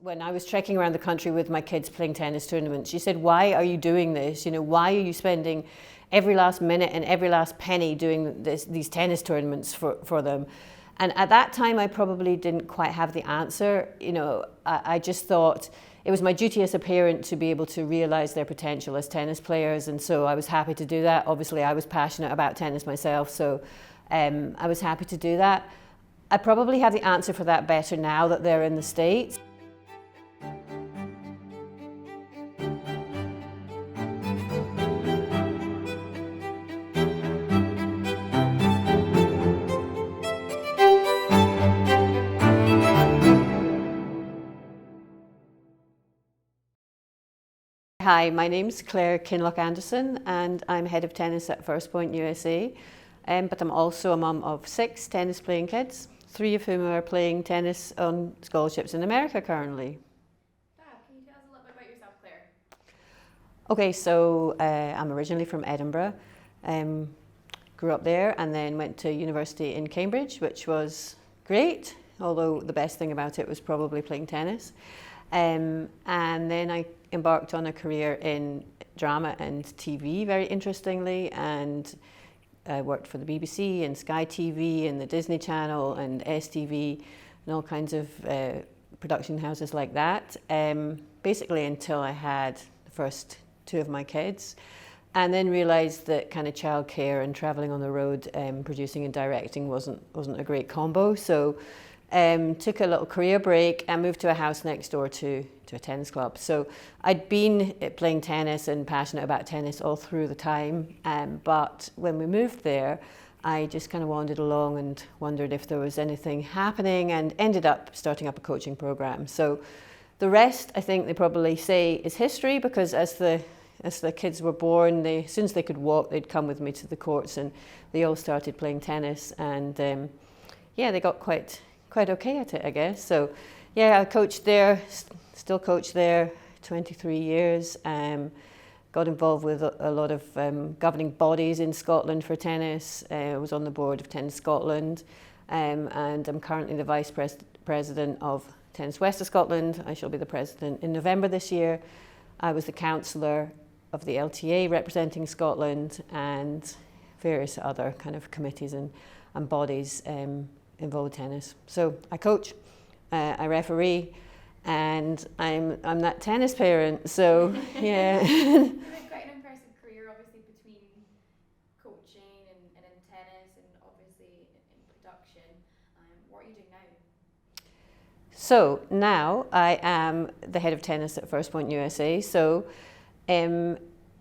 when I was trekking around the country with my kids playing tennis tournaments, she said, "Why are you doing this? You know, why are you spending every last minute and every last penny doing these tennis tournaments for them?" And at that time, I probably didn't quite have the answer. You know, I just thought it was my duty as a parent to be able to realize their potential as tennis players, and so I was happy to do that. Obviously, I was passionate about tennis myself, so I was happy to do that. I probably have the answer for that better now that they're in the States. Hi, my name's Claire Kinloch Anderson and I'm head of tennis at First Point USA, but I'm also a mum of 6 tennis playing kids, 3 of whom are playing tennis on scholarships in America currently. Can you tell us a little bit about yourself, Claire? Okay, so I'm originally from Edinburgh, grew up there and then went to university in Cambridge, which was great, although the best thing about it was probably playing tennis. And then I embarked on a career in drama and TV, very interestingly, and I worked for the BBC and Sky TV and the Disney Channel and STV and all kinds of production houses like that, basically until I had the first 2 of my kids, and then realised that kind of childcare and travelling on the road, producing and directing wasn't a great combo. So took a little career break and moved to a house next door to a tennis club. So I'd been playing tennis and passionate about tennis all through the time, but when we moved there, I just kind of wandered along and wondered if there was anything happening and ended up starting up a coaching program. So the rest, I think they probably say, is history, because as the kids were born, as soon as they could walk, they'd come with me to the courts and they all started playing tennis, and yeah, they got quite okay at it, I guess. So yeah, I coached there, still coach there, 23 years. Got involved with a lot of governing bodies in Scotland for tennis. I was on the board of Tennis Scotland, and I'm currently the vice president of Tennis West of Scotland. I shall be the president in November this year. I was the councillor of the LTA representing Scotland, and various other kind of committees and bodies involved tennis. So I coach, I referee, and I'm that tennis parent. So yeah. You've had quite an impressive career, obviously, between coaching and in tennis, and obviously in production. What are you doing now? So now I am the head of tennis at First Point USA. So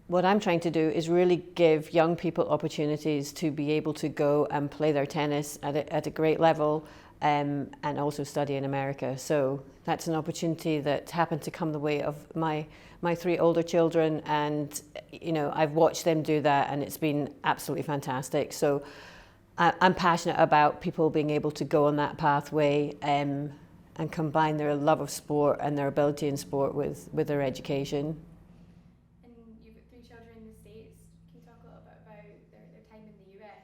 what I'm trying to do is really give young people opportunities to be able to go and play their tennis at a great level, and also study in America. So that's an opportunity that happened to come the way of my 3 older children, and you know, I've watched them do that and it's been absolutely fantastic. So I'm passionate about people being able to go on that pathway and combine their love of sport and their ability in sport with their education. You've got 3 children in the States. Can you talk a little bit about their time in the US?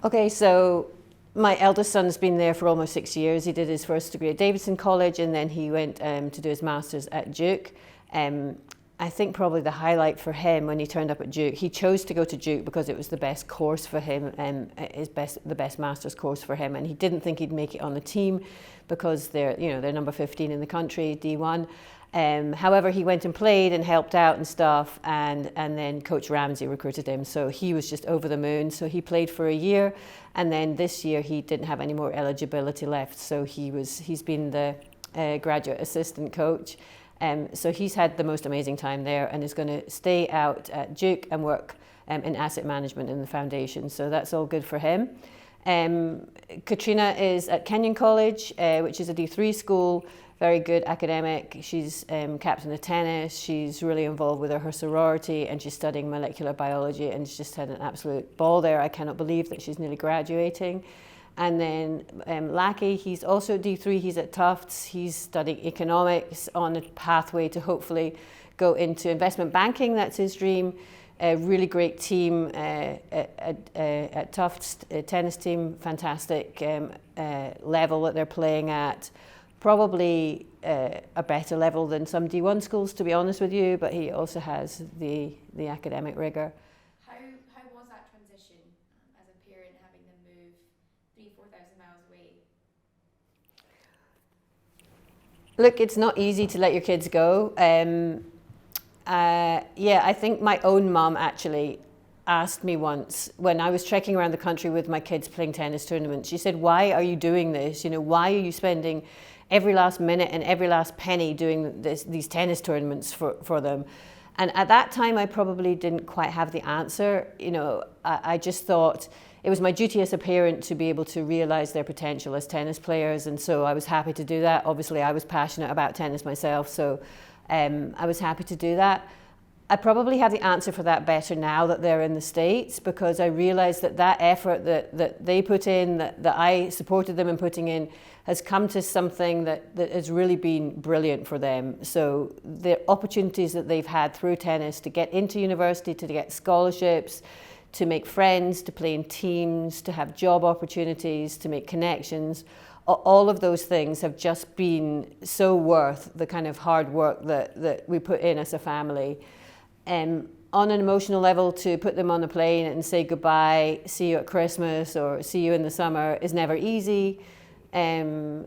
Okay, so my eldest son's been there for almost 6 years. He did his first degree at Davidson College, and then he went to do his master's at Duke. I think probably the highlight for him when he turned up at Duke, he chose to go to Duke because it was the best course for him, the best master's course for him, and he didn't think he'd make it on the team because they're number 15 in the country, D1. However, he went and played and helped out and stuff, and then Coach Ramsey recruited him, so he was just over the moon. So he played for a year, and then this year he didn't have any more eligibility left, so he's been the graduate assistant coach. So he's had the most amazing time there and is going to stay out at Duke and work in asset management in the foundation, so that's all good for him. Katrina is at Kenyon College, which is a D3 school, very good academic. She's captain of tennis. She's really involved with her sorority, and she's studying molecular biology, and she's just had an absolute ball there. I cannot believe that she's nearly graduating. And then Lackey, he's also D3, he's at Tufts. He's studying economics on a pathway to hopefully go into investment banking. That's his dream. A really great team at Tufts, tennis team, fantastic level that they're playing at. probably a better level than some D1 schools, to be honest with you, but he also has the academic rigour. How was that transition as a parent, having them move 3,000-4,000 miles away? Look, it's not easy to let your kids go. Yeah, I think my own mum actually asked me once when I was trekking around the country with my kids playing tennis tournaments. She said, "Why are you doing this? You know, why are you spending every last minute and every last penny doing these tennis tournaments for them?" And at that time, I probably didn't quite have the answer. You know, I just thought it was my duty as a parent to be able to realise their potential as tennis players, and so I was happy to do that. Obviously, I was passionate about tennis myself, so I was happy to do that. I probably have the answer for that better now that they're in the States, because I realised that effort that they put in, that I supported them in putting in, has come to something that has really been brilliant for them. So the opportunities that they've had through tennis to get into university, to get scholarships, to make friends, to play in teams, to have job opportunities, to make connections, all of those things have just been so worth the kind of hard work that we put in as a family. On an emotional level, to put them on a plane and say goodbye, see you at Christmas or see you in the summer is never easy. I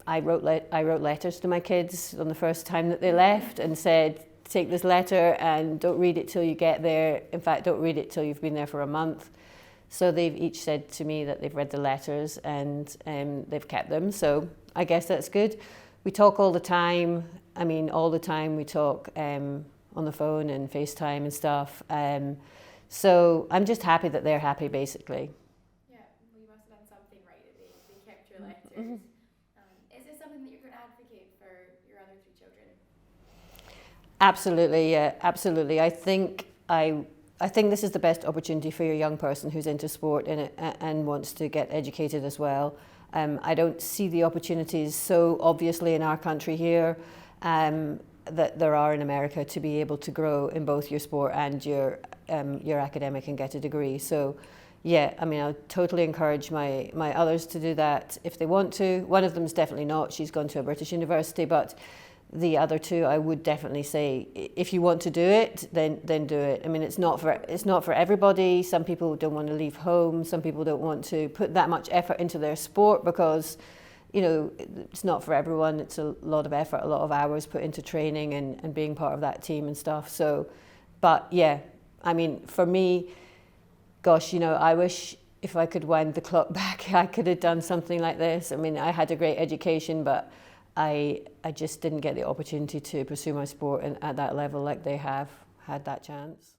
wrote letters to my kids on the first time that they left and said, take this letter and don't read it till you get there. In fact, don't read it till you've been there for a month. So they've each said to me that they've read the letters and they've kept them. So I guess that's good. We talk all the time. I mean, all the time we talk on the phone and FaceTime and stuff. So I'm just happy that they're happy, basically. Yeah, well, you must have done something right that they kept your letters. Is this something that you're going to advocate for your other 3 children? Absolutely, yeah, absolutely. I think this is the best opportunity for your young person who's into sport and wants to get educated as well. I don't see the opportunities so obviously in our country here that there are in America to be able to grow in both your sport and your academic and get a degree. So yeah, I mean, I'll totally encourage my others to do that if they want to. One of them's definitely not. She's gone to a British university, but the other 2, I would definitely say, if you want to do it, then do it. I mean, it's not for everybody. Some people don't want to leave home. Some people don't want to put that much effort into their sport because, you know, it's not for everyone. It's a lot of effort, a lot of hours put into training and being part of that team and stuff. So, but yeah, I mean, for me, gosh, you know, I wish if I could wind the clock back, I could have done something like this. I mean, I had a great education, but I just didn't get the opportunity to pursue my sport at that level like they have had that chance.